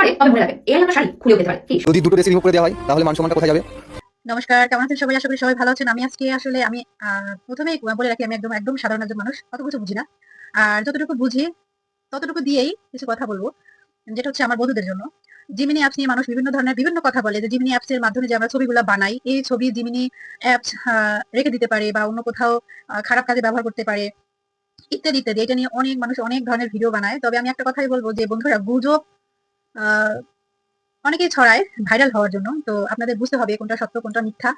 পারে তবে মনে রাখবেন এই আলাদা শাড়ি খুলেও যেতে পারে। যদি দুটো ড্রেস রিমুভ করে দেওয়া হয় তাহলে মান সম্মানটা কোথায় যাবে? নমস্কার, কেমন আছেন সবাই? আশা করি সবাই ভালো আছেন। আমি আজকে আসলে প্রথমেই বলে রাখি, আমি একদম একদম সাধারণ একজন মানুষ, অত কিছু বুঝি না। আর যতটুকু বুঝি ততটুকু দিয়েই কিছু কথা বলবো, যেটা হচ্ছে আমার বন্ধুদের জন্য। জিমিনি অ্যাপস নিয়ে মানুষ বিভিন্ন ধরনের বিভিন্ন কথা বলে, যে জিমিনি অ্যাপস এর মাধ্যমে যে আমরা ছবিগুলো বানাই, এই ছবি জিমিনি অ্যাপস রেখে দিতে পারে বা অন্য কোথাও খারাপ কাজে ব্যবহার করতে পারে, ইত্যাদি ইত্যাদি। এটা নিয়ে অনেক মানুষ অনেক ধরনের ভিডিও বানায়। তবে আমি একটা কথাই বলবো যে বন্ধুরা, গুজব আহ অনেকেই ছড়ায় ভাইরাল হওয়ার জন্য। তো আপনাদের বুঝতে হবে কোনটা সত্য কোনটা মিথ্যা।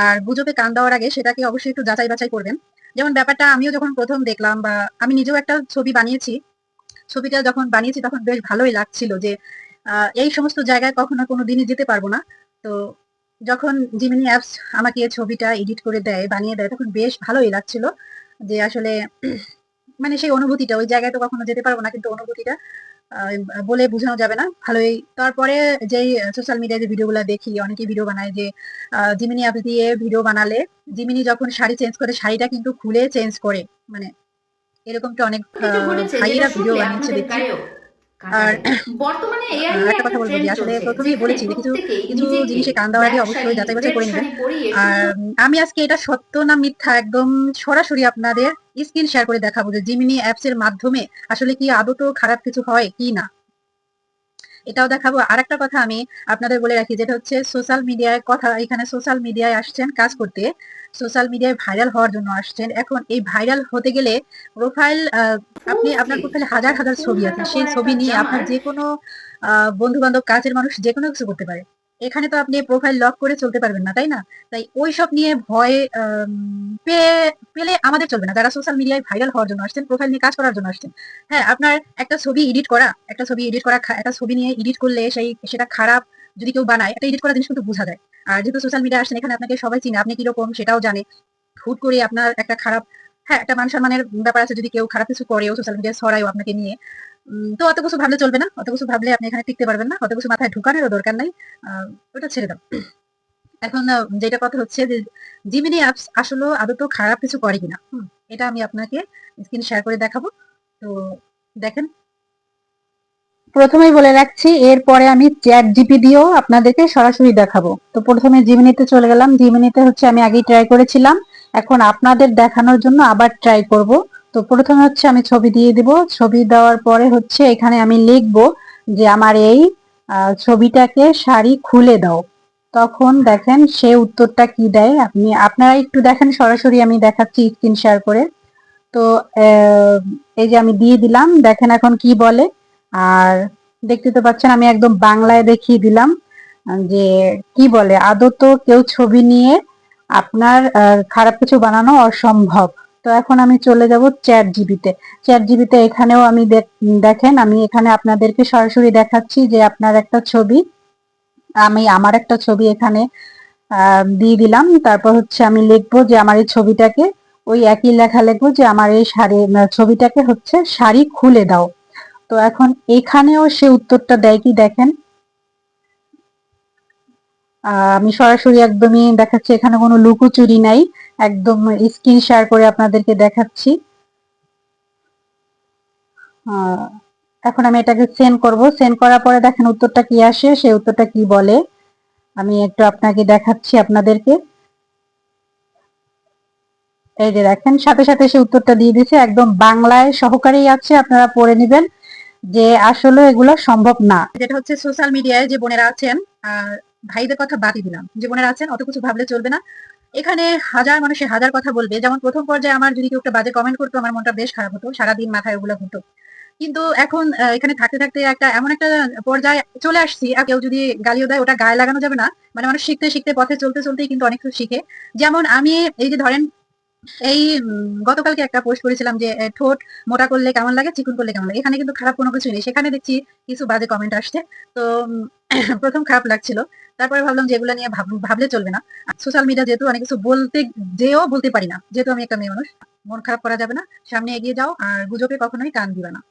আর গুজবে কান দেওয়ার আগে সেটাকে অবশ্যই একটু যাচাই বাছাই করবেন। যেমন ব্যাপারটা আমিও যখন প্রথম দেখলাম, বা আমি নিজেও একটা ছবি বানিয়েছি, ছবিটা যখন বানিয়েছি তখন বেশ ভালোই লাগছিল যে এই সমস্ত জায়গায় কখনো কোনো দিনই যেতে পারবো না। তো যখন জিমিনি অ্যাপস আমাকে ছবিটা এডিট করে দেয়, বানিয়ে দেয়, তখন বেশ ভালোই লাগছিল যে আসলে মানে সেই অনুভূতিটা, ওই জায়গায় তো কখনো যেতে পারবো না, কিন্তু অনুভূতিটা আহ, বলে বোঝানো যাবে না, ভালোই। তারপরে যেই সোশ্যাল মিডিয়ায় যে ভিডিওগুলো দেখি, অনেকেই ভিডিও বানায় যে জিমিনি অ্যাপ দিয়ে ভিডিও বানালে জিমিনি যখন শাড়ি চেঞ্জ করে, শাড়িটা কিন্তু খুলে চেঞ্জ করে, মানে এরকমটা অনেক কিছু ঘটেছে যেটা ভাইয়েরা ভিডিও শুনলে বানিয়েছে আপনাদের দেখছি। গায়েও কাঁটা আর দেবে। বর্তমানে এআই এর একটা একটা কথা বলবো যে ট্রেন্ড আসলে চলছে প্রথমেই যেখানে বলেছি যে কিছু প্রত্যেকেই কিছু নিজেকে জিনিসে কান দেওয়ার আগে ব্ল্যাক অবশ্যই শাড়ি যাচাই বাছাই রেড করে নেবেন। শাড়ি পরিয়ে আর সুন্দর আমি আজকে এটা সত্য না মিথ্যা একদম সরাসরি আপনাদের স্ক্রিন শেয়ার করে দেখাবো, যে জিমিনি অ্যাপস এর মাধ্যমে আসলে কি আদৌ খারাপ কিছু হয় কি না, এটাও দেখাবো। আর একটা কথা আমি আপনাদের বলে রাখি, যেটা হচ্ছে সোশ্যাল মিডিয়ায় কথা, এখানে সোশ্যাল মিডিয়ায় আসছেন কাজ করতে, সোশ্যাল মিডিয়ায় ভাইরাল হওয়ার জন্য আসছেন। এখন এই ভাইরাল হতে গেলে প্রোফাইল, ফুল আপনি আপনার স্লিভ প্রোফাইলে হাজার অর্থাৎ হাজার ফুল ছবি আছে, হাতা সেই পরা ছবি একটা নিয়ে আপনার জামার যে কোনো বন্ধু বান্ধব, কাছের মানুষ যে কোনো কিছু করতে পারে। এখানে তো আপনি প্রোফাইল লক করে চলতে পারবেন না, তাই না? তাই ওই সব নিয়ে ভয় পেলে আমাদের চলবে না, যারা সোশ্যাল মিডিয়ায় ভাইরাল হওয়ার জন্য আসছেন, প্রোফাইল নিয়ে কাজ করার জন্য আসছেন। হ্যাঁ, আপনার একটা ছবি নিয়ে এডিট করলে সেটা খারাপ যদি কেউ বানায়, একটা এডিট করা জিনিস কিন্তু বোঝা যায়। আর যেহেতু সোশ্যাল মিডিয়া আসছেন, এখানে আপনাকে সবাই চিনে, আপনি কিরকম সেটাও জানে। হুট করে আপনার একটা খারাপ, হ্যাঁ, একটা মান সম্মানের ব্যাপার আছে, যদি কেউ খারাপ কিছু করেও সোশ্যাল মিডিয়ায় ছড়ায়ও আপনাকে নিয়ে, তো অত কিছু ভাবলে চলবে না। অত কিছু ভাবলে আপনি এখানে টিকতে পারবেন না, অত কিছু মাথায় ঢুকানোরও দরকার নাই। ওটা ছেড়ে দাও। এখন যেটা কথা হচ্ছে যে জিমিনি অ্যাপস আসলে আদৌ খারাপ কিছু করে কিনা, এটা আমি আপনাকে স্ক্রিন শেয়ার করে দেখাবো। তো দেখেন, প্রথমেই বলে রাখছি, এরপরে আমি চ্যাট জিপি দিয়েও আপনাদেরকে সরাসরি দেখাবো। তো প্রথমে জিমিনিতে চলে গেলাম। জিমিনিতে হচ্ছে আমি আগেই ট্রাই করেছিলাম, এখন আপনাদের দেখানোর জন্য আবার ট্রাই করব। তো প্রথমে হচ্ছে আমি ছবি দিয়ে দিব। ছবি দেওয়ার পরে হচ্ছে এখানে আমি লিখব যে আমার এই ছবিটাকে শাড়ি খুলে দাও। তখন দেখেন সে উত্তরটা কি দেয়, আপনারা একটু দেখেন, সরাসরি আমি দেখাচ্ছি স্ক্রিন শেয়ার করে। তো এই যে আমি দিয়ে দিলাম, দেখেন এখন কি বলে। আর দেখতে তো পাচ্ছেন আমি একদম বাংলায় দেখিয়ে দিলাম যে কি বলে, আদৌ তো কেউ ছবি নিয়ে আপনার খারাপ কিছু বানানো অসম্ভব। তো এখন আমি চলে যাব চ্যাট জিবিতে। চ্যাট জিবিতে এখানেও আমি দেখেন, আমি এখানে আপনাদেরকে সরাসরি দেখাচ্ছি যে আপনার একটা ছবি, আমি আমার একটা ছবি এখানে দিয়ে দিলাম। তারপর হচ্ছে আমি লিখবো যে আমার এই ছবিটাকে, ওই একই লেখা লিখবো যে আমার এই ছবিটাকে হচ্ছে শাড়ি খুলে দাও। তো এখন এখানেও সে উত্তরটা দেয় কি দেখেন। আমি সরাসরি একদমই দেখাচ্ছি, এখানে কোনো লুকোচুরি নাই, একদম স্ক্রিন শেয়ার করে আপনাদেরকে দেখাচ্ছি। এখন আমি এটাকে সেন্ড করব। সেন্ড করার পরে দেখেন উত্তরটা কি আসে, সেই উত্তরটা কি বলে আমি একটু আপনাকে দেখাচ্ছি আপনাদেরকে। এই যে দেখেন, সাথে সাথে সে উত্তরটা দিয়ে দিয়েছে, একদম বাংলায় সহকারেই আছে, আপনারা পড়ে নেবেন যে আসলে এগুলো সম্ভব না। যেটা হচ্ছে সোশ্যাল মিডিয়ায় যে বোনেরা আছেন, আর ভাইদের কথা বাদই দিলাম, যে বোনেরা আছেন অত কিছু ভাবলে চলবে না। এখানে হাজার মানুষের হাজার কথা বলবে। যেমন প্রথম পর্যায়ে আমার যদি কেউ একটা বাজে কমেন্ট করতো, আমার মনটা বেশ খারাপ হতো, সারাদিন মাথায় ওগুলো ঘুরতো। কিন্তু এখন এখানে থাকতে থাকতে এমন একটা পর্যায়ে চলে আসছি, আর কেউ যদি গালিও দেয়, ওটা গায়ে লাগানো যাবে না। মানে মানুষ শিখতে শিখতে, পথে চলতে চলতেই কিন্তু অনেক কিছু শিখে। যেমন আমি এই যে ধরেন, এই গতকালকে একটা পোস্ট করেছিলাম যে ঠোঁট মোটা করলে কেমন লাগে, চিকন করলে কেমন লাগে। এখানে কিন্তু খারাপ কোনো কিছু নেই, সেখানে দেখছি কিছু বাজে কমেন্ট আসছে। তো প্রথম খারাপ লাগছিল, তারপরে ভাবলাম যে এগুলো নিয়ে ভাবলে চলবে না। সোশ্যাল মিডিয়া যেহেতু অনেক কিছু বলতে যেও বলতে পারি না, যেহেতু আমি একটা মেয়ে মানুষ, মন খারাপ করা যাবে না, সামনে এগিয়ে যাও, আর গুজবে কখনোই কান দিবে না।